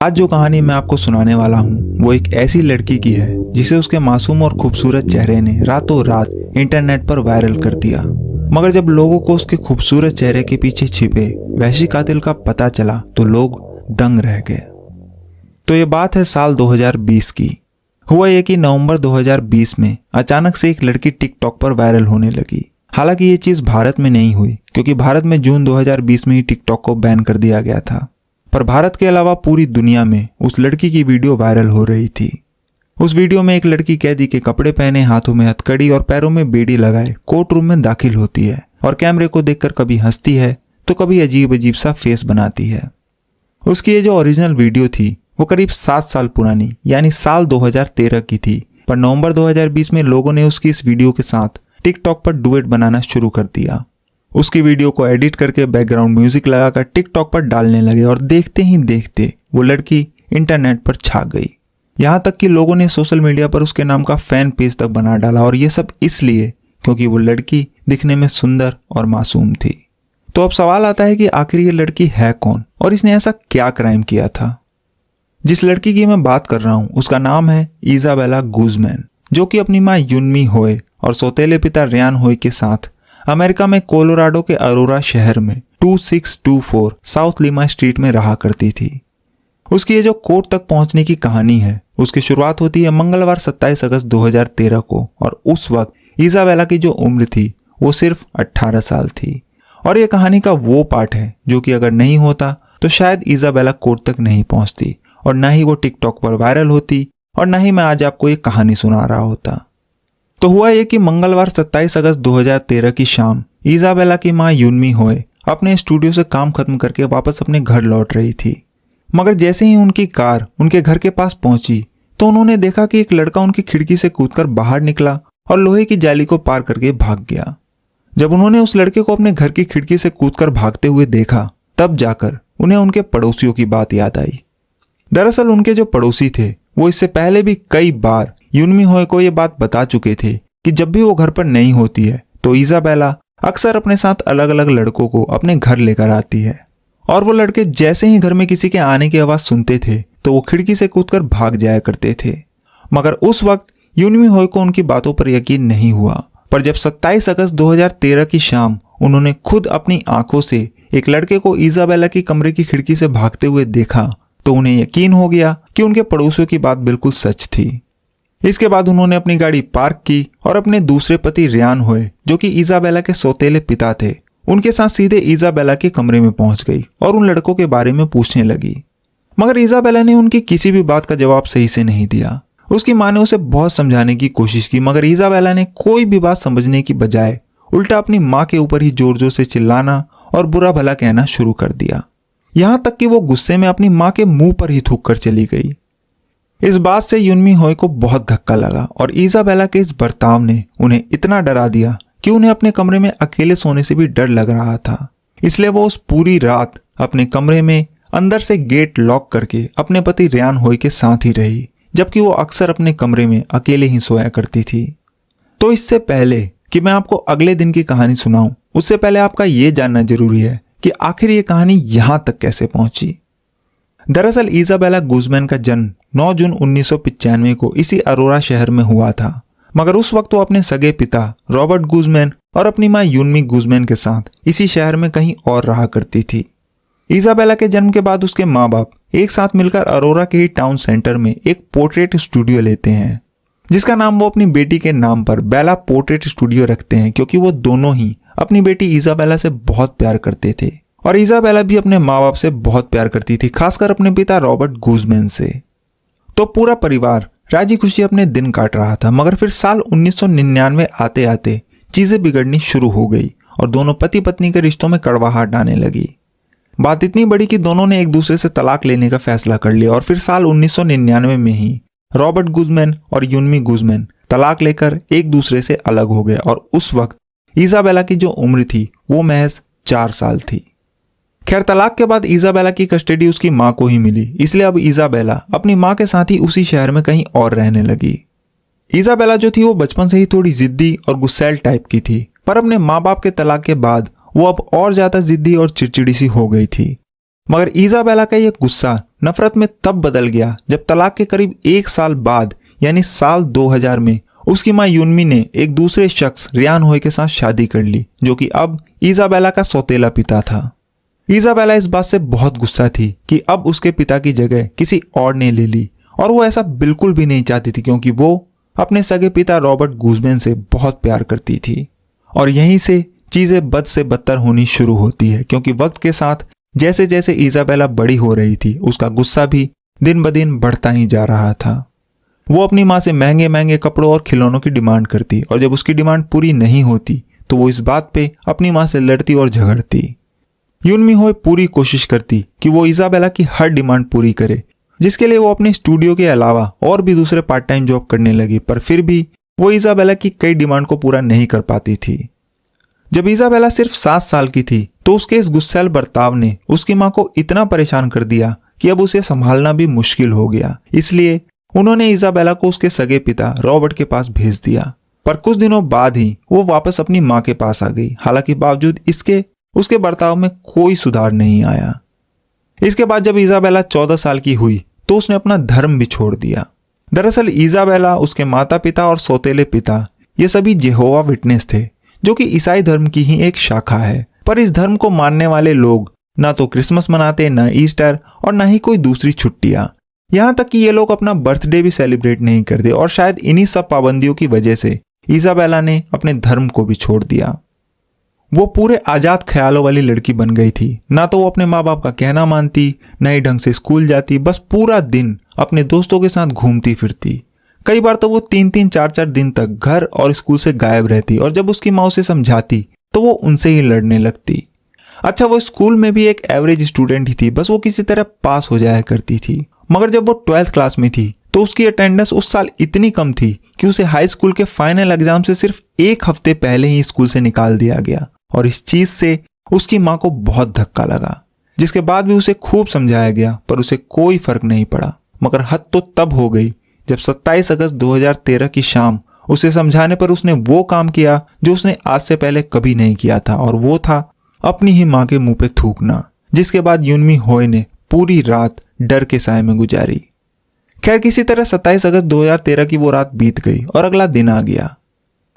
आज जो कहानी मैं आपको सुनाने वाला हूँ वो एक ऐसी लड़की की है जिसे उसके मासूम और खूबसूरत चेहरे ने रातों रात इंटरनेट पर वायरल कर दिया। मगर जब लोगों को उसके खूबसूरत चेहरे के पीछे छिपे वहशी कातिल का पता चला तो लोग दंग रह गए। तो ये बात है साल 2020 की। हुआ ये कि नवंबर 2020 में अचानक से एक लड़की टिकटॉक पर वायरल होने लगी। हालांकि ये चीज भारत में नहीं हुई क्योंकि भारत में जून 2020 में ही टिकटॉक को बैन कर दिया गया था, पर भारत के अलावा पूरी दुनिया में उस लड़की की वीडियो वायरल हो रही थी। उस वीडियो में एक लड़की कैदी के कपड़े पहने, हाथों में हथकड़ी और पैरों में बेड़ी लगाए कोर्ट रूम में दाखिल होती है और कैमरे को देखकर कभी हंसती है तो कभी अजीब अजीब सा फेस बनाती है। उसकी ये जो ओरिजिनल वीडियो थी वो करीब 7 साल पुरानी यानी साल 2013 की थी, पर नवंबर 2020 में लोगों ने उसकी इस वीडियो के साथ टिकटॉक पर डुएट बनाना शुरू कर दिया। उसकी वीडियो को एडिट करके बैकग्राउंड म्यूजिक लगाकर टिकटॉक पर डालने लगे और देखते ही देखते वो लड़की इंटरनेट पर छा गई। यहाँ तक कि लोगों ने सोशल मीडिया पर उसके नाम का फैन पेज तक बना डाला, और ये सब इसलिए क्योंकि वो लड़की दिखने में सुंदर और मासूम थी। तो अब सवाल आता है कि आखिर ये लड़की है कौन और इसने ऐसा क्या क्राइम किया था। जिस लड़की की मैं बात कर रहा हूँ उसका नाम है इजाबेला गुज़मैन, जो कि अपनी माँ युनमी होए और सौतेले पिता रियान होए के साथ अमेरिका में कोलोराडो के अरोरा शहर में 2624 साउथ लिमा स्ट्रीट में रहा करती थी। उसकी ये जो कोर्ट तक पहुंचने की कहानी है उसकी शुरुआत होती है मंगलवार 27 अगस्त 2013 को, और उस वक्त इजाबेला की जो उम्र थी वो सिर्फ 18 साल थी। और ये कहानी का वो पार्ट है जो कि अगर नहीं होता तो शायद इजाबेला कोर्ट तक नहीं पहुंचती और ना ही वो टिकटॉक पर वायरल होती और ना ही मैं आज आपको ये कहानी सुना रहा होता। तो हुआ ये कि मंगलवार 27 अगस्त 2013 की शाम इजाबेला की मां युनमी होए अपने स्टूडियो से काम खत्म करके वापस अपने घर लौट रही थी। मगर जैसे ही उनकी कार उनके घर के पास पहुंची तो उन्होंने देखा कि एक लड़का उनकी खिड़की से कूदकर बाहर निकला और लोहे की जाली को पार करके भाग गया। जब उन्होंने उस लड़के को अपने घर की खिड़की से कूदकर भागते हुए देखा तब जाकर उन्हें उनके पड़ोसियों की बात याद आई। दरअसल उनके जो पड़ोसी थे वो इससे पहले भी कई बार युनमी होए को ये बात बता चुके थे कि जब भी वो घर पर नहीं होती है तो इजाबेला अक्सर अपने साथ अलग अलग लड़कों को अपने घर लेकर आती है, और वो लड़के जैसे ही घर में किसी के आने की आवाज सुनते थे तो वो खिड़की से कूदकर भाग जाया करते थे। मगर उस वक्त युनमी होए को उनकी बातों पर यकीन नहीं हुआ, पर जब 27 अगस्त 2013 की शाम उन्होंने खुद अपनी आंखों से एक लड़के को इजाबेला की कमरे की खिड़की से भागते हुए देखा तो उन्हें यकीन हो गया कि उनके पड़ोसियों की बात बिल्कुल सच थी। इसके बाद उन्होंने अपनी गाड़ी पार्क की और अपने दूसरे पति रियान होए, जो कि इजाबेला के सौतेले पिता थे, उनके साथ सीधे इजाबेला के कमरे में पहुंच गई और उन लड़कों के बारे में पूछने लगी। मगर इजाबेला ने उनकी किसी भी बात का जवाब सही से नहीं दिया। उसकी माँ ने उसे बहुत समझाने की कोशिश की, मगर इजाबेला ने कोई भी बात समझने की बजाय उल्टा अपनी माँ के ऊपर ही जोर जोर से चिल्लाना और बुरा भला कहना शुरू कर दिया। यहां तक कि वो गुस्से में अपनी माँ के मुंह पर ही थूक कर चली गई। इस बात से युनमी होए को बहुत धक्का लगा और इजाबेला के इस बर्ताव ने उन्हें इतना डरा दिया कि उन्हें अपने कमरे में अकेले सोने से भी डर लग रहा था। इसलिए वो उस पूरी रात अपने कमरे में अंदर से गेट लॉक करके अपने पति रियान होए के साथ ही रही, जबकि वो अक्सर अपने कमरे में अकेले ही सोया करती थी। तो इससे पहले कि मैं आपको अगले दिन की कहानी सुनाऊं उससे पहले आपका ये जानना जरूरी है कि आखिर ये कहानी यहां तक कैसे पहुंची। दरअसल इजाबेला गुज़मैन का जन्म 9 जून 1995 को इसी अरोरा शहर में हुआ था, मगर उस वक्त वो अपने सगे पिता रॉबर्ट गुज़मैन और अपनी मां युनमी गुज़मैन के साथ इसी शहर में कहीं और रहा करती थी। इजाबेला के जन्म के बाद उसके माँ बाप एक साथ मिलकर अरोरा के ही टाउन सेंटर में एक पोर्ट्रेट स्टूडियो लेते हैं, जिसका नाम वो अपनी बेटी के नाम पर बेला पोर्ट्रेट स्टूडियो रखते हैं, क्योंकि वो दोनों ही अपनी बेटी इजाबेला से बहुत प्यार करते थे और इजाबेला भी अपने माँ बाप से बहुत प्यार करती थी, खासकर अपने पिता रॉबर्ट गुज़मैन से। तो पूरा परिवार राजी खुशी अपने दिन काट रहा था। मगर फिर साल 1999 आते आते चीजें बिगड़नी शुरू हो गई और दोनों पति पत्नी के रिश्तों में कड़वाहट आने लगी। बात इतनी बड़ी कि दोनों ने एक दूसरे से तलाक लेने का फैसला कर लिया और फिर साल 1999 में ही रॉबर्ट गुज़मैन और युनमी गुज़मैन तलाक लेकर एक दूसरे से अलग हो गए, और उस वक्त इजाबेला की जो उम्र थी वो महज 4 साल थी। खैर, तलाक के बाद इजाबेला की कस्टडी उसकी माँ को ही मिली, इसलिए अब इजाबेला अपनी माँ के साथ ही उसी शहर में कहीं और रहने लगी। इजाबेला जो थी वो बचपन से ही थोड़ी जिद्दी और गुस्सैल टाइप की थी, पर अपने माँ बाप के तलाक के बाद वो अब और ज्यादा जिद्दी और चिड़चिड़ी सी हो गई थी। मगर इजाबेला का ये गुस्सा नफरत में तब बदल गया जब तलाक के करीब 1 साल बाद यानी साल 2000 में उसकी मां युनमी ने एक दूसरे शख्स रियान होए के साथ शादी कर ली, जो कि अब इजाबेला का सौतेला पिता था। इजाबेला इस बात से बहुत गुस्सा थी कि अब उसके पिता की जगह किसी और ने ले ली, और वो ऐसा बिल्कुल भी नहीं चाहती थी क्योंकि वो अपने सगे पिता रॉबर्ट गूजमैन से बहुत प्यार करती थी। और यहीं से चीजें बद से बदतर होनी शुरू होती है, क्योंकि वक्त के साथ जैसे जैसे इजाबेला बड़ी हो रही थी उसका गुस्सा भी दिन ब दिन बढ़ता ही जा रहा था। वो अपनी माँ से महंगे महंगे कपड़ों और खिलौनों की डिमांड करती, और जब उसकी डिमांड पूरी नहीं होती तो वो इस बात पे अपनी माँ से लड़ती और झगड़ती। युनमी होए पूरी कोशिश करती कि वो इजाबेला की हर डिमांड पूरी करे, जिसके लिए वो अपने स्टूडियो के अलावा और भी दूसरे पार्ट टाइम जॉब करने लगी, पर फिर भी वो इजाबेला की कई डिमांड को पूरा नहीं कर पाती थी। जब इजाबेला सिर्फ 7 साल की थी तो उसके इस गुस्सैल बर्ताव ने उसकी माँ को इतना परेशान कर दिया कि अब उसे संभालना भी मुश्किल हो गया। इसलिए उन्होंने इजाबेला को उसके सगे पिता रॉबर्ट के पास भेज दिया, पर कुछ दिनों बाद ही वो वापस अपनी माँ के पास आ गई। हालांकि बावजूद इसके उसके बर्ताव में कोई सुधार नहीं आया। इसके बाद जब इजाबेला 14 साल की हुई तो उसने अपना धर्म भी छोड़ दिया। दरअसल इजाबेला, उसके माता पिता और सौतेले पिता ये सभी यहोवा विटनेस थे, जो कि ईसाई धर्म की ही एक शाखा है। पर इस धर्म को मानने वाले लोग ना तो क्रिसमस मनाते, ना ईस्टर और ना ही कोई दूसरी छुट्टियां। यहाँ तक कि ये लोग अपना बर्थडे भी सेलिब्रेट नहीं करते, और शायद इन्हीं सब पाबंदियों की वजह से इजाबेला ने अपने धर्म को भी छोड़ दिया। वो पूरे आजाद ख्यालों वाली लड़की बन गई थी। ना तो वो अपने माँ बाप का कहना मानती, ना ही ढंग से स्कूल जाती, बस पूरा दिन अपने दोस्तों के साथ घूमती फिरती। कई बार तो वो 3-3, 4-4 दिन तक घर और स्कूल से गायब रहती, और जब उसकी माँ उसे समझाती तो वो उनसे ही लड़ने लगती। अच्छा, वो स्कूल में भी एक एवरेज स्टूडेंट ही थी, बस वो किसी तरह पास हो जाया करती थी। मगर जब वो 12th क्लास में थी तो उसकी अटेंडेंस उस साल इतनी कम थी कि उसे हाई स्कूल के फाइनल एग्जाम से सिर्फ 1 हफ्ते पहले ही स्कूल से निकाल दिया गया, और इस चीज से उसकी माँ को बहुत धक्का लगा, जिसके बाद भी उसे खूब समझाया गया पर उसे कोई फर्क नहीं पड़ा। मगर हद तो तब हो गई जब 27 अगस्त 2013 की शाम उसे समझाने पर उसने वो काम किया जो उसने आज से पहले कभी नहीं किया था, और वो था अपनी ही माँ के मुंह पे थूकना, जिसके बाद युनमी होए ने पूरी रात डर के साए में गुजारी। खैर, किसी तरह 27 अगस्त 2013 की वो रात बीत गई और अगला दिन आ गया।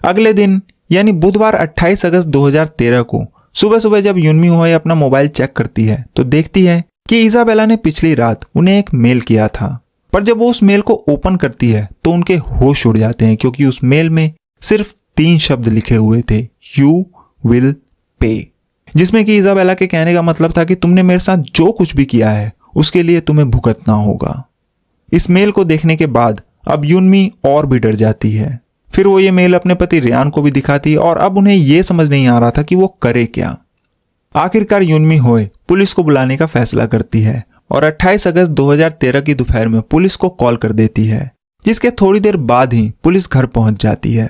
अगले दिन यानी बुधवार 28 अगस्त 2013 को सुबह सुबह जब युनमी होए अपना मोबाइल चेक करती है तो देखती है कि इजाबेला ने पिछली रात उन्हें एक मेल किया था। पर जब वो उस मेल को ओपन करती है तो उनके होश उड़ जाते हैं, क्योंकि उस मेल में सिर्फ 3 शब्द लिखे हुए थे, यू विल पे, जिसमें कि इजाबेला के कहने का मतलब था कि तुमने मेरे साथ जो कुछ भी किया है उसके लिए तुम्हें भुगतना होगा। इस मेल को देखने के बाद अब युनमी और भी डर जाती है। फिर वो ये मेल अपने पति रियान को भी दिखाती, और अब उन्हें यह समझ नहीं आ रहा था कि वो करे क्या। आखिरकार युनमी होए पुलिस को बुलाने का फैसला करती है और 28 अगस्त 2013 की दोपहर में पुलिस को कॉल कर देती है, जिसके थोड़ी देर बाद ही पुलिस घर पहुंच जाती है।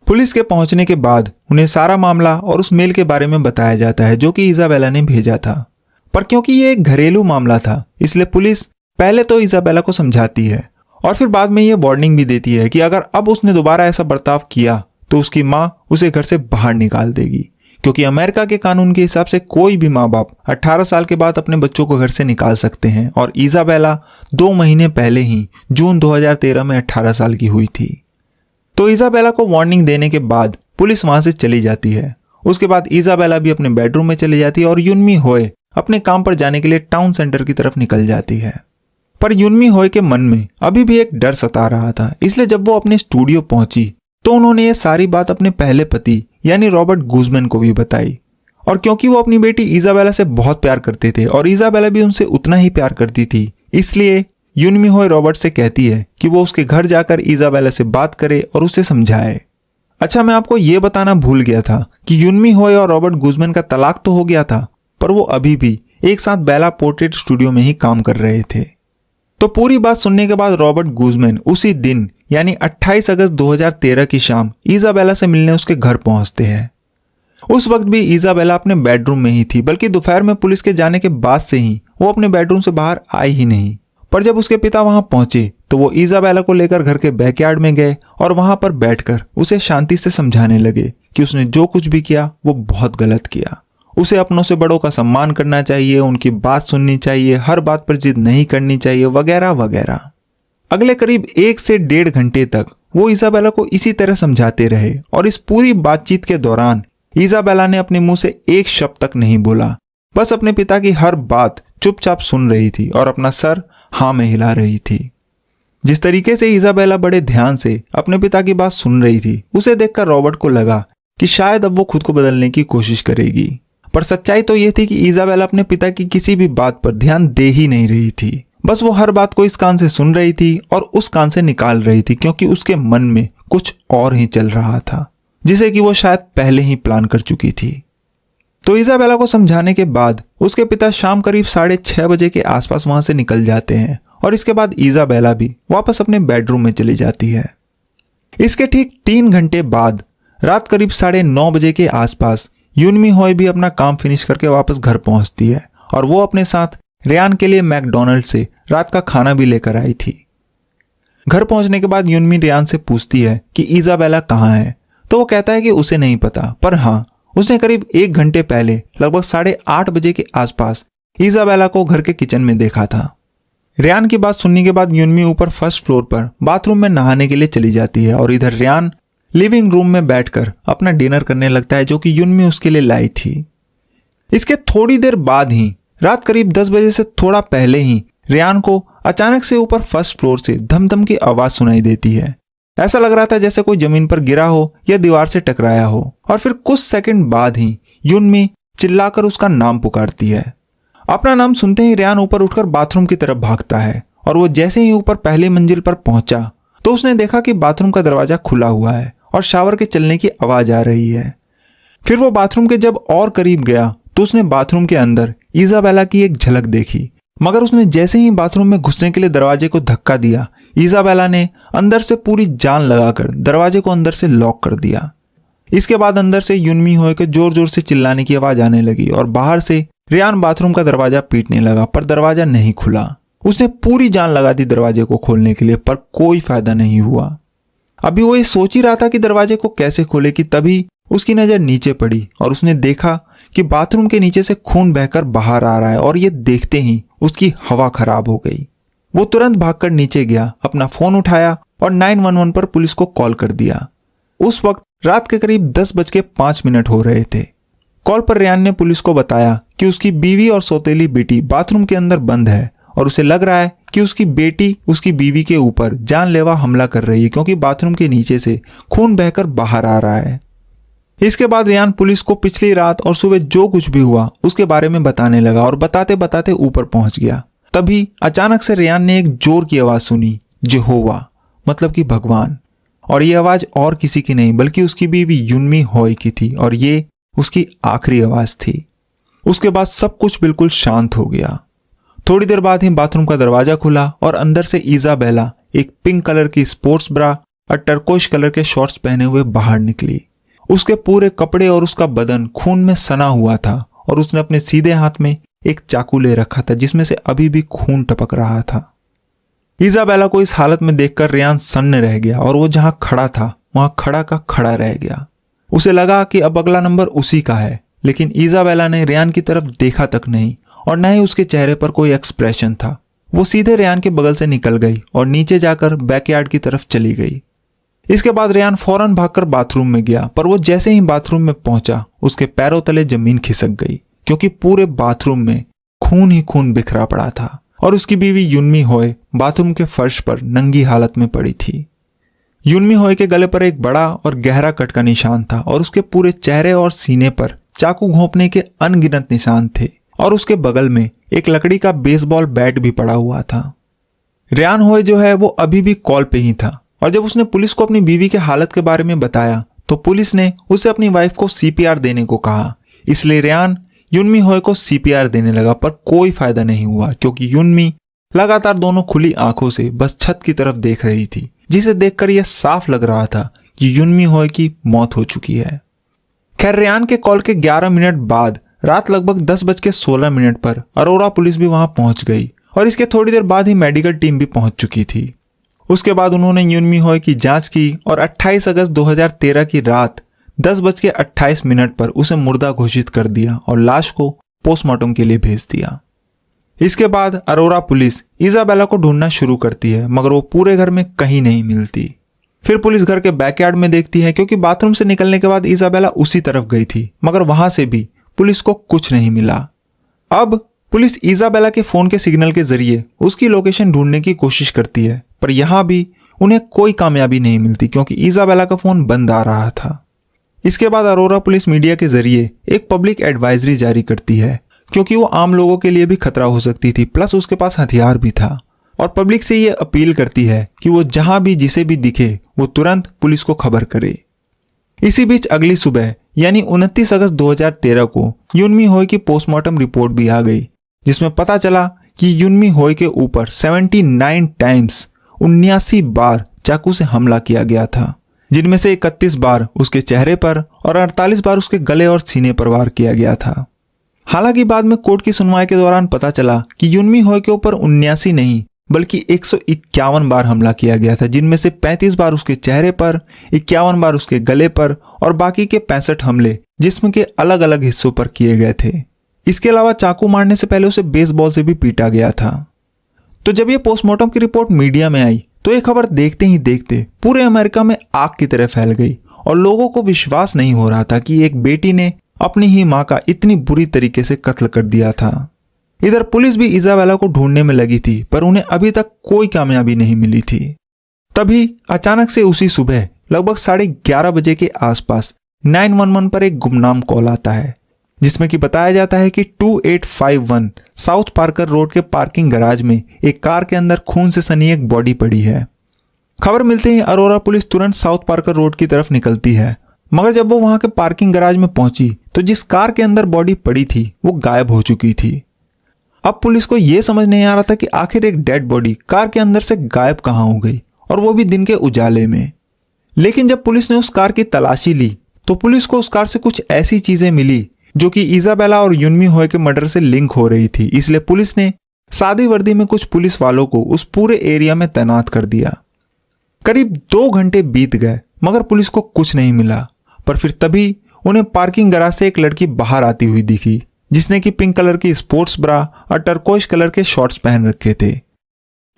पुलिस के पहुंचने के बाद उन्हें सारा मामला और उस मेल के बारे में बताया जाता है जो कि इजाबेला ने भेजा था। पर क्योंकि ये एक घरेलू मामला था, इसलिए पुलिस पहले तो इजाबेला को समझाती है और फिर बाद में ये वार्निंग भी देती है कि अगर अब उसने दोबारा ऐसा बर्ताव किया तो उसकी माँ उसे घर से बाहर निकाल देगी, क्योंकि अमेरिका के कानून के हिसाब से कोई भी माँ बाप 18 साल के बाद अपने बच्चों को घर से निकाल सकते हैं, और इजाबेला 2 महीने पहले ही जून 2013 में 18 साल की हुई थी। तो इजाबेला को वार्निंग देने के बाद पुलिस वहां से चली जाती है। उसके बाद इजाबेला भी अपने बेडरूम में चली जाती है और युनमी होए अपने काम पर जाने के लिए टाउन सेंटर की तरफ निकल जाती है। पर युनमी होए के मन में अभी भी एक डर सता रहा था, इसलिए जब वो अपने स्टूडियो पहुंची तो उन्होंने ये सारी बात अपने पहले पति यानी रॉबर्ट गूजमैन को भी बताई। और क्योंकि वो अपनी बेटी इजाबेला से बहुत प्यार करते थे और इजाबेला भी उनसे उतना ही प्यार करती थी, इसलिए युनमी होए रॉबर्ट से कहती है कि वो उसके घर जाकर इजाबेला से बात करे और उसे समझाए। अच्छा, मैं आपको ये बताना भूल गया था कि युनमी होए और रॉबर्ट गूजमैन का तलाक तो हो गया था, पर वो अभी भी एक साथ बेला पोर्ट्रेट स्टूडियो में ही काम कर रहे थे। तो पूरी बात सुनने के बाद रॉबर्ट गूजमैन उसी दिन यानी 28 अगस्त 2013 की शाम इजाबेला से मिलने उसके घर पहुंचते हैं। उस वक्त भी इजाबेला अपने बेडरूम में ही थी, बल्कि दोपहर में पुलिस के जाने के बाद से ही वो अपने बेडरूम से बाहर आई ही नहीं। पर जब उसके पिता वहां पहुंचे तो वो इजाबेला को लेकर घर के बैकयार्ड में गए और वहां पर बैठकर उसे शांति से समझाने लगे कि उसने जो कुछ भी किया वो बहुत गलत किया उसे अपनों से बड़ों का सम्मान करना चाहिए, उनकी बात सुननी चाहिए, हर बात पर जिद नहीं करनी चाहिए, वगैरह वगैरह। अगले करीब 1 से 1.5 घंटे तक वो इजाबेला को इसी तरह समझाते रहे और इस पूरी बातचीत के दौरान इजाबेला ने अपने मुंह से एक शब्द तक नहीं बोला, बस अपने पिता की हर बात चुपचाप सुन रही थी और अपना सर हाँ में हिला रही थी। जिस तरीके से इजाबेला बड़े ध्यान से अपने पिता की बात सुन रही थी, उसे देखकर रॉबर्ट को लगा कि शायद अब वो खुद को बदलने की कोशिश करेगी, पर सच्चाई तो यह थी कि इजाबेला अपने पिता की किसी भी बात पर ध्यान दे ही नहीं रही थी। बस वो हर बात को इस कान से सुन रही थी और उस कान से निकाल रही थी, क्योंकि उसके मन में कुछ और ही चल रहा था, जिसे कि वो शायद पहले ही प्लान कर चुकी थी। तो इजाबेला को समझाने के बाद उसके पिता शाम करीब 6:30 बजे के आसपास वहां से निकल जाते हैं और इसके बाद इजाबेला भी वापस अपने बेडरूम में चली जाती है। इसके ठीक 3 घंटे बाद रात करीब 9:30 बजे के आसपास युनमी होय भी अपना काम फिनिश करके वापस घर पहुंचती है और वो अपने साथ रेयान के लिए मैकडोनल्ड से रात का खाना भी लेकर आई थी। घर पहुंचने के बाद युनमी रेयान से पूछती है कि इजाबेला कहाँ है, तो वो कहता है कि उसे नहीं पता, पर हाँ उसने करीब 1 घंटे पहले लगभग 8:30 बजे के आसपास इजाबेला को घर के किचन में देखा था। रेयान की बात सुनने के बाद युनमी ऊपर फर्स्ट फ्लोर पर बाथरूम में नहाने के लिए चली जाती है और इधर रेयान लिविंग रूम में बैठकर अपना डिनर करने लगता है, जो कि युनमी उसके लिए लाई थी। इसके थोड़ी देर बाद ही रात करीब 10 बजे से थोड़ा पहले ही रेयान को अचानक से ऊपर फर्स्ट फ्लोर से धम-धम की आवाज सुनाई देती है। ऐसा लग रहा था जैसे कोई जमीन पर गिरा हो या दीवार से टकराया हो, और फिर कुछ सेकंड बाद ही युनमी चिल्लाकर उसका नाम पुकारती है। अपना नाम सुनते ही रेयान ऊपर उठकर बाथरूम की तरफ भागता है और वो जैसे ही ऊपर पहली मंजिल पर पहुंचा तो उसने देखा कि बाथरूम का दरवाजा खुला हुआ है और शावर के चलने की आवाज आ रही है। फिर वो बाथरूम के जब और करीब गया तो उसने बाथरूम के अंदर इजाबेला की एक झलक देखी, मगर उसने जैसे ही बाथरूम में घुसने के लिए दरवाजे को धक्का दिया, इजाबेला ने अंदर से पूरी जान लगाकर दरवाजे को अंदर से लॉक कर दिया। इसके बाद अंदर से युनमी होय के जोर जोर से चिल्लाने की आवाज आने लगी और बाहर से रेयान बाथरूम का दरवाजा पीटने लगा, पर दरवाजा नहीं खुला। उसने पूरी जान लगा दी दरवाजे को खोलने के लिए, पर कोई फायदा नहीं हुआ। अभी वो ये सोच ही रहा था कि दरवाजे को कैसे खोले कि तभी उसकी नजर नीचे पड़ी और उसने देखा कि बाथरूम के नीचे से खून बहकर बाहर आ रहा है, और ये देखते ही उसकी हवा खराब हो गई। वो तुरंत भागकर नीचे गया, अपना फोन उठाया और 911 पर पुलिस को कॉल कर दिया। उस वक्त रात के करीब 10:05 हो रहे थे। कॉल पर रेयान ने पुलिस को बताया कि उसकी बीवी और सौतेली बेटी बाथरूम के अंदर बंद है और उसे लग रहा है कि उसकी बेटी उसकी बीवी के ऊपर जानलेवा हमला कर रही है, क्योंकि बाथरूम के नीचे से खून बहकर बाहर आ रहा है। इसके बाद रेयान पुलिस को पिछली रात और सुबह जो कुछ भी हुआ उसके बारे में बताने लगा और बताते बताते ऊपर पहुंच गया। तभी अचानक से रेयान ने एक जोर की आवाज सुनी, यहोवा मतलब कि भगवान, और ये आवाज और किसी की नहीं बल्कि उसकी बीवी युनमी होय की थी और ये उसकी आखिरी आवाज थी। उसके बाद सब कुछ बिल्कुल शांत हो गया। थोड़ी देर बाद ही बाथरूम का दरवाजा खुला और अंदर से इजाबेला एक पिंक कलर की स्पोर्ट्स ब्रा और टर्कोश कलर के शॉर्ट्स पहने हुए बाहर निकली। उसके पूरे कपड़े और उसका बदन खून में सना हुआ था और उसने अपने सीधे हाथ में एक चाकू ले रखा था जिसमें से अभी भी खून टपक रहा था। इजाबेला को इस हालत में देखकर रेयान सन्न रह गया और वो जहां खड़ा था वहां खड़ा का खड़ा रह गया। उसे लगा कि अब अगला नंबर उसी का है, लेकिन इजाबेला ने रेयान की तरफ देखा तक नहीं और न ही उसके चेहरे पर कोई एक्सप्रेशन था। वो सीधे रेयान के बगल से निकल गई और नीचे जाकर बैकयार्ड की तरफ चली गई। इसके बाद रेयान फौरन भागकर बाथरूम में गया, पर वो जैसे ही बाथरूम में पहुंचा उसके पैरों तले जमीन खिसक गई, क्योंकि पूरे बाथरूम में खून ही खून बिखरा पड़ा था और उसकी बीवी युनमी होय बाथरूम के फर्श पर नंगी हालत में पड़ी थी। युनमी होय के गले पर एक बड़ा और गहरा कट का निशान था और उसके पूरे चेहरे और सीने पर चाकू घोंपने के अनगिनत निशान थे और उसके बगल में एक लकड़ी का बेसबॉल बैट भी पड़ा हुआ था। रेयान होय जो है वो अभी भी कॉल पे ही था और जब उसने पुलिस को अपनी बीवी के हालत के बारे में बताया तो पुलिस ने उसे अपनी वाइफ को सीपीआर देने को कहा। इसलिए रेयान युनमी होय को सीपीआर देने लगा, पर कोई फायदा नहीं हुआ क्योंकि युनमी लगातार दोनों खुली आंखों से बस छत की तरफ देख रही थी, जिसे देखकर यह साफ लग रहा था कि युनमी होय की मौत हो चुकी है। खैर, रेयान के कॉल के 11 मिनट बाद रात लगभग 10:16 पर अरोरा पुलिस भी वहां पहुंच गई और इसके थोड़ी देर बाद ही मेडिकल टीम भी पहुंच चुकी थी। उसके बाद उन्होंने युनमी होय की जांच की और 28 अगस्त 2013 की रात 10:28 पर उसे मुर्दा घोषित कर दिया और लाश को पोस्टमार्टम के लिए भेज दिया। इसके बाद अरोरा पुलिस इजाबेला को ढूंढना शुरू करती है, मगर वो पूरे घर में कहीं नहीं मिलती। फिर पुलिस घर के बैकयार्ड में देखती है, क्योंकि बाथरूम से निकलने के बाद इजाबेला उसी तरफ गई थी, मगर वहां से भी पुलिस को कुछ नहीं मिला। अब पुलिस इजाबेला के फोन के सिग्नल के जरिए उसकी लोकेशन ढूंढने की कोशिश करती है, पर यहां भी उन्हें कोई कामयाबी नहीं मिलती, क्योंकि इजाबेला का फोन बंद आ रहा था। इसके बाद अरोरा पुलिस मीडिया के जरिए एक पब्लिक एडवाइजरी जारी करती है, क्योंकि वो आम लोगों के लिए भी खतरा हो सकती थी, प्लस उसके पास हथियार भी था, और पब्लिक से ये अपील करती है कि वो जहां भी जिसे भी दिखे वो तुरंत पुलिस को खबर करे। इसी बीच अगली सुबह यानी 29 अगस्त 2013 को युनमी होय की पोस्टमार्टम रिपोर्ट भी आ गई, जिसमें पता चला कि युनमी होय के ऊपर 79 टाइम्स 79 बार चाकू से हमला किया गया था, जिनमें से 31 बार उसके चेहरे पर और 48 बार उसके गले और सीने पर वार किया गया था। हालांकि बाद में कोर्ट की सुनवाई के दौरान पता चला कि युनमी होय के ऊपर 79 नहीं बल्कि 151 बार हमला किया गया था, जिनमें से 35 बार उसके चेहरे पर, 51 बार उसके गले पर और बाकी के 65 हमले जिस्म के अलग अलग हिस्सों पर किए गए थे। इसके अलावा चाकू मारने से पहले उसे बेसबॉल से भी पीटा गया था। तो जब ये पोस्टमार्टम की रिपोर्ट मीडिया में आई तो ये खबर देखते ही देखते पूरे अमेरिका में आग की तरह फैल गई और लोगों को विश्वास नहीं हो रहा था कि एक बेटी ने अपनी ही मां का इतनी बुरी तरीके से कत्ल कर दिया था। इधर पुलिस भी इजाबेला को ढूंढने में लगी थी, पर उन्हें अभी तक कोई कामयाबी नहीं मिली थी। तभी अचानक से उसी सुबह लगभग 11:30 बजे के आसपास 911 पर एक गुमनाम कॉल आता है, जिसमें कि बताया जाता है कि 2851 साउथ पार्कर रोड के पार्किंग गराज में एक कार के अंदर खून से सनी एक बॉडी पड़ी है। खबर मिलते ही अरोरा पुलिस तुरंत साउथ पार्कर रोड की तरफ निकलती है, मगर जब वो वहां के पार्किंग गराज में पहुंची तो जिस कार के अंदर बॉडी पड़ी थी वो गायब हो चुकी थी। अब पुलिस को यह समझ नहीं आ रहा था कि आखिर एक डेड बॉडी कार के अंदर से गायब कहां हो गई, और वो भी दिन के उजाले में। लेकिन जब पुलिस ने उस कार की तलाशी ली तो पुलिस को उस कार से कुछ ऐसी चीजें मिली जो कि इजाबेला और युनमी होय के मर्डर से लिंक हो रही थी। इसलिए पुलिस ने सादी वर्दी में कुछ पुलिस वालों को उस पूरे एरिया में तैनात कर दिया। करीब 2 घंटे बीत गए मगर पुलिस को कुछ नहीं मिला, पर फिर तभी उन्हें पार्किंग गराज से एक लड़की बाहर आती हुई दिखी, जिसने कि पिंक कलर की स्पोर्ट्स ब्रा और टर्कोइश कलर के शॉर्ट्स पहन रखे थे।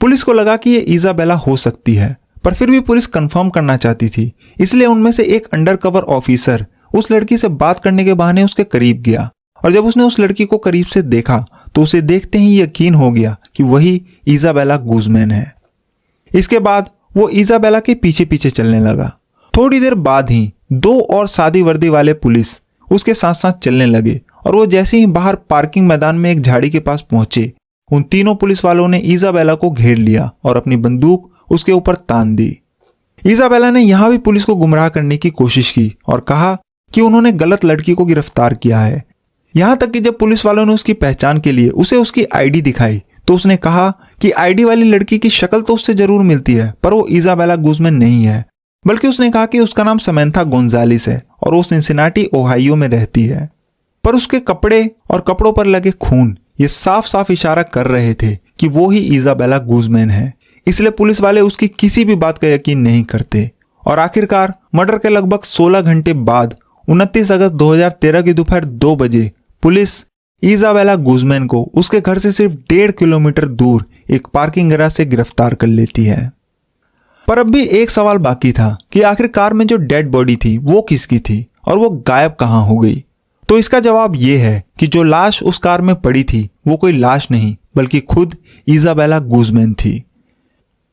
पुलिस को लगा कि ये इजाबेला हो सकती है, पर फिर भी पुलिस कंफर्म करना चाहती थी, इसलिए उनमें से एक अंडरकवर ऑफिसर उस लड़की से बात करने के बहाने उसके करीब गया, और जब उसने उस लड़की को करीब से देखा तो उसे देखते ही यकीन हो गया कि वही इजाबेला गुजमैन है। इसके बाद वो इजाबेला के पीछे पीछे चलने लगा। थोड़ी देर बाद ही 2 और सादी वर्दी वाले पुलिस उसके साथ साथ चलने लगे, और वो जैसे ही बाहर पार्किंग मैदान में एक झाड़ी के पास पहुंचे, उन तीनों पुलिस वालों ने इजाबेला को घेर लिया और अपनी बंदूक उसके ऊपर तान दी। इजाबेला ने यहां भी पुलिस को गुमराह करने की कोशिश की और कहा कि उन्होंने गलत लड़की को गिरफ्तार किया है। यहां तक कि जब पुलिस वालों ने उसकी पहचान के लिए उसे उसकी आईडी दिखाई तो उसने कहा कि आईडी वाली लड़की की शक्ल तो उससे जरूर मिलती है, पर वो इजाबेला गुजमैन नहीं है, बल्कि उसने कहा कि उसका नाम समैंथा गोंजालिस है और वो सिंसिनाटी ओहायो में रहती है। पर उसके कपड़े और कपड़ों पर लगे खून ये साफ साफ इशारा कर रहे थे कि वो ही इजाबेला गुजमैन है। इसलिए पुलिस वाले उसकी किसी भी बात का यकीन नहीं करते, और आखिरकार मर्डर के लगभग 16 घंटे बाद 29 अगस्त 2013 की दोपहर 2 बजे पुलिस इजाबेला गुजमैन को उसके घर से सिर्फ 1.5 किलोमीटर दूर एक पार्किंग गैराज से गिरफ्तार कर लेती है। पर अब भी एक सवाल बाकी था कि आखिर कार में जो डेड बॉडी थी वो किसकी थी और वो गायब कहां हो गई। तो इसका जवाब ये है कि जो लाश उस कार में पड़ी थी वो कोई लाश नहीं बल्कि खुद इजाबेला गुजमैन थी।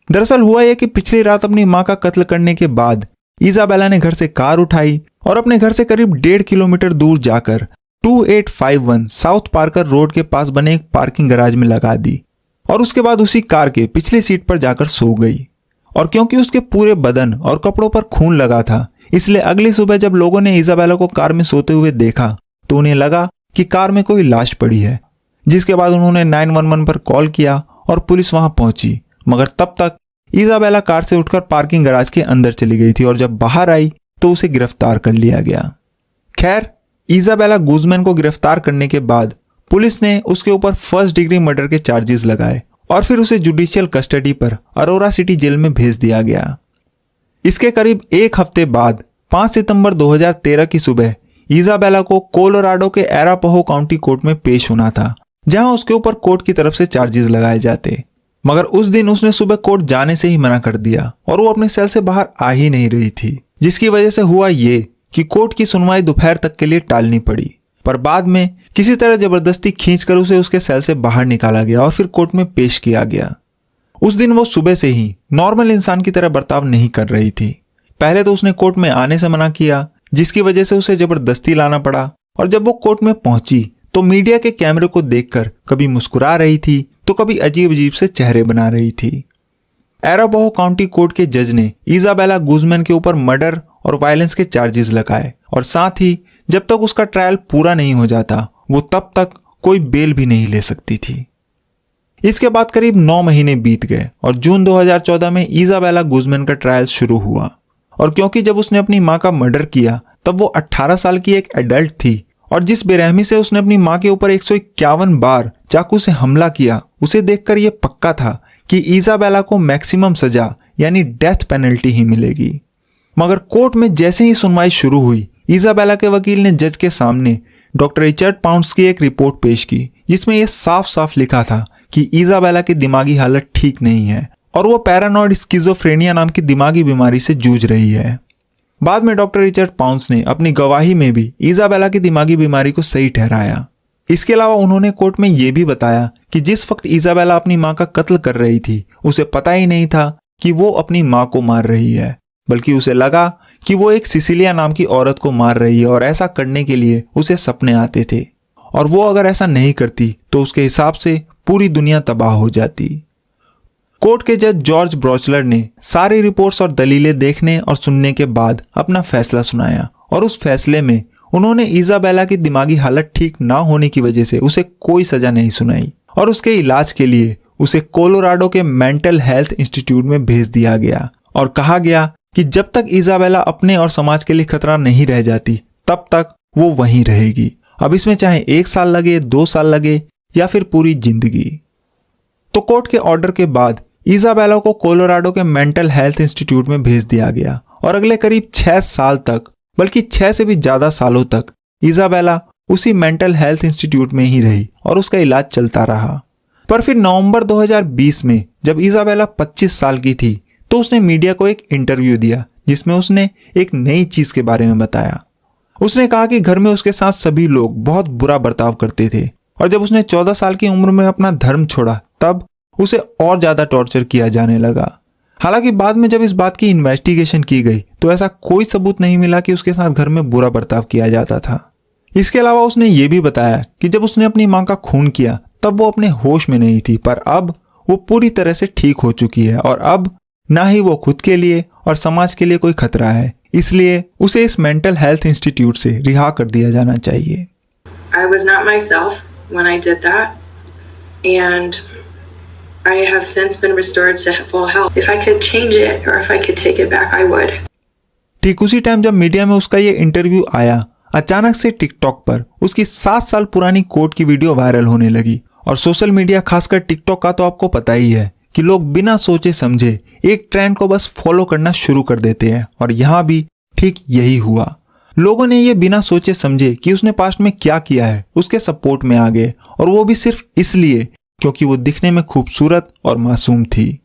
दरअसल हुआ यह कि पिछली रात अपनी मां का कत्ल करने के बाद इजाबेला ने घर से कार उठाई और अपने घर से करीब 1.5 किलोमीटर दूर जाकर 2851 साउथ पार्कर रोड के पास बने एक पार्किंग गैराज में लगा दी, और उसके बाद उसी कार के पिछली सीट पर जाकर सो गई। और क्योंकि उसके पूरे बदन और कपड़ों पर खून लगा था, इसलिए अगली सुबह जब लोगों ने इजाबेला को कार में सोते हुए देखा तो उन्हें लगा कि कार में कोई लाश पड़ी है, जिसके बाद उन्होंने 911 पर कॉल किया और पुलिस वहां पहुंची। मगर तब तक इजाबेला कार से उठकर पार्किंग गैराज के अंदर चली गई थी, और जब बाहर आई तो उसे गिरफ्तार कर लिया गया। खैर, इजाबेला गुजमैन को गिरफ्तार करने के बाद पुलिस ने उसके ऊपर 1st डिग्री मर्डर के चार्जेस लगाए और फिर उसे जुडिशियल कस्टडी पर अरोरा सिटी जेल में भेज दिया गया। इसके करीब 1 हफ्ते बाद 5 सितंबर 2013 की सुबह इजाबेला को कोलोराडो के एरापाहो काउंटी कोर्ट में पेश होना था, जहां उसके ऊपर कोर्ट की तरफ से चार्जेस लगाए जाते। मगर उस दिन उसने सुबह कोर्ट जाने से ही मना कर दिया और वो अपने सेल से बाहर आ ही नहीं रही थी, जिसकी वजह से हुआ ये कि कोर्ट की सुनवाई दोपहर तक के लिए टालनी पड़ी। पर बाद में किसी तरह जबरदस्ती खींचकर उसे उसके सेल से बाहर निकाला गया और फिर कोर्ट में पेश किया गया। उस दिन वो सुबह से ही नॉर्मल इंसान की तरह बर्ताव नहीं कर रही थी। पहले तो उसने कोर्ट में आने से मना किया, जिसकी वजह से उसे जबरदस्ती लाना पड़ा, और जब वो कोर्ट में पहुंची तो मीडिया के कैमरे को देखकर कभी मुस्कुरा रही थी तो कभी अजीब अजीब से चेहरे बना रही थी। एरापाहो काउंटी कोर्ट के जज ने इजाबेला गुजमैन के ऊपर मर्डर और वायलेंस के चार्जेस लगाए, और साथ ही जब तक उसका ट्रायल पूरा नहीं हो जाता वो तब तक कोई बेल भी नहीं ले सकती थी। इसके बाद करीब 9 महीने बीत गए और जून 2014 में इजाबेला गुजमैन का ट्रायल शुरू हुआ। और क्योंकि जब उसने अपनी मां का मर्डर किया तब वो 18 साल की एक एडल्ट थी, और जिस बेरहमी से उसने अपनी मां के ऊपर 151 बार चाकू से हमला किया, उसे देखकर यह पक्का था कि इजाबेला को मैक्सिमम सजा यानी डेथ पेनल्टी ही मिलेगी। मगर कोर्ट में जैसे ही सुनवाई शुरू हुई, इजाबेला के वकील ने जज के सामने डॉक्टर रिचर्ड पाउंड्स की एक रिपोर्ट पेश की, जिसमें यह साफ साफ लिखा था कि इजाबेला की दिमागी हालत ठीक नहीं है और वो पैरानॉइड स्किज़ोफ्रेनिया नाम की दिमागी बीमारी से जूझ रही है। बाद में डॉक्टर रिचर्ड पाउंड्स ने अपनी गवाही में भी इजाबेला की दिमागी बीमारी को सही ठहराया। इसके अलावा उन्होंने कोर्ट में यह भी बताया कि जिस वक्त इजाबेला अपनी मां का कत्ल कर रही थी, उसे पता ही नहीं था कि वो अपनी मां को मार रही है, बल्कि उसे लगा कि वो एक सिसिलिया नाम की औरत को मार रही है, और ऐसा करने के लिए उसे सपने आते थे, और वो अगर ऐसा नहीं करती तो उसके हिसाब से पूरी दुनिया तबाह हो जाती। कोर्ट के जज जॉर्ज ब्रोचलर ने सारी रिपोर्ट्स और दलीलें देखने और सुनने के बाद अपना फैसला सुनाया, और उस फैसले में उन्होंने इजाबेला की दिमागी हालत ठीक ना होने की वजह से उसे कोई सजा नहीं सुनाई, और उसके इलाज के लिए उसे कोलोराडो के मेंटल हेल्थ इंस्टीट्यूट में भेज दिया गया, और कहा गया कि जब तक इजाबेला अपने और समाज के लिए खतरा नहीं रह जाती तब तक वो वहीं रहेगी। अब इसमें चाहे 1 साल लगे, 2 साल लगे या फिर पूरी जिंदगी। तो कोर्ट के ऑर्डर के बाद इजाबेला को कोलोराडो के मेंटल हेल्थ इंस्टीट्यूट में भेज दिया गया, और अगले करीब 6 साल तक, बल्कि 6 से भी ज्यादा सालों तक इजाबेला उसी मेंटल हेल्थ इंस्टीट्यूट में ही रही और उसका इलाज चलता रहा। पर फिर नवंबर 2020 में जब इजाबेला 25 साल की थी तो उसने मीडिया को एक इंटरव्यू दिया, जिसमें उसने एक नई चीज के बारे में बताया। उसने कहा कि घर में उसके साथ सभी लोग बहुत बुरा बर्ताव करते थे, और जब उसने 14 साल की उम्र में अपना धर्म छोड़ा तब उसे और ज्यादा टॉर्चर किया जाने लगा। हालांकि बाद में जब इस बात की इन्वेस्टिगेशन की गई तो ऐसा कोई सबूत नहीं मिला कि उसके साथ घर में बुरा बर्ताव किया जाता था। इसके अलावा उसने ये भी बताया कि जब उसने अपनी मां का खून किया तब वो अपने होश में नहीं थी, पर अब वो पूरी तरह से ठीक हो चुकी है, और अब ना ही वो खुद के लिए और समाज के लिए कोई खतरा है, इसलिए उसे इस मेंटल हेल्थ इंस्टीट्यूट से रिहा कर दिया जाना चाहिए। I was not myself when I did that, and I have since been restored to full health. If I could change it or if I could take it back, I would. ठीक उसी time जब media में उसका ये interview आया, अचानक से TikTok पर उसकी 7 साल पुरानी कोर्ट की वीडियो वायरल होने लगी। और सोशल मीडिया, खासकर टिकटॉक का तो आपको पता ही है कि लोग बिना सोचे समझे एक ट्रेंड को बस फॉलो करना शुरू कर देते हैं, और यहाँ भी ठीक यही हुआ। लोगों ने ये बिना सोचे समझे कि उसने पास्ट में क्या किया है उसके सपोर्ट में आ गए, और वो भी सिर्फ इसलिए क्योंकि वो दिखने में खूबसूरत और मासूम थी।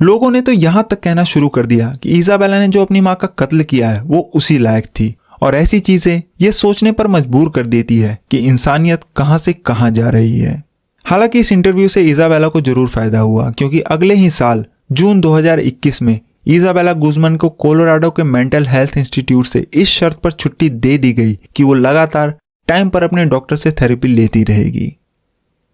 लोगों ने तो यहां तक कहना शुरू कर दिया कि इजाबेला ने जो अपनी मां का कत्ल किया है वो उसी लायक थी, और ऐसी चीजें ये सोचने पर मजबूर कर देती है कि इंसानियत कहां से कहां जा रही है। हालांकि इस इंटरव्यू से इजाबेला को जरूर फायदा हुआ, क्योंकि अगले ही साल जून 2021 में इजाबेला गुजमैन को कोलोराडो के मेंटल हेल्थ इंस्टीट्यूट से इस शर्त पर छुट्टी दे दी गई कि वो लगातार टाइम पर अपने डॉक्टर से थेरेपी लेती रहेगी।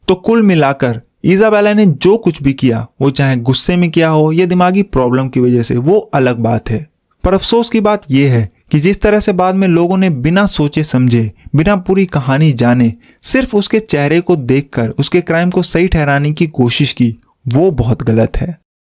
तो कुल मिलाकर इजाबेला ने जो कुछ भी किया, वो चाहे गुस्से में किया हो या दिमागी प्रॉब्लम की वजह से, वो अलग बात है। पर अफसोस की बात यह है कि जिस तरह से बाद में लोगों ने बिना सोचे समझे, बिना पूरी कहानी जाने, सिर्फ उसके चेहरे को देखकर उसके क्राइम को सही ठहराने की कोशिश की, वो बहुत गलत है।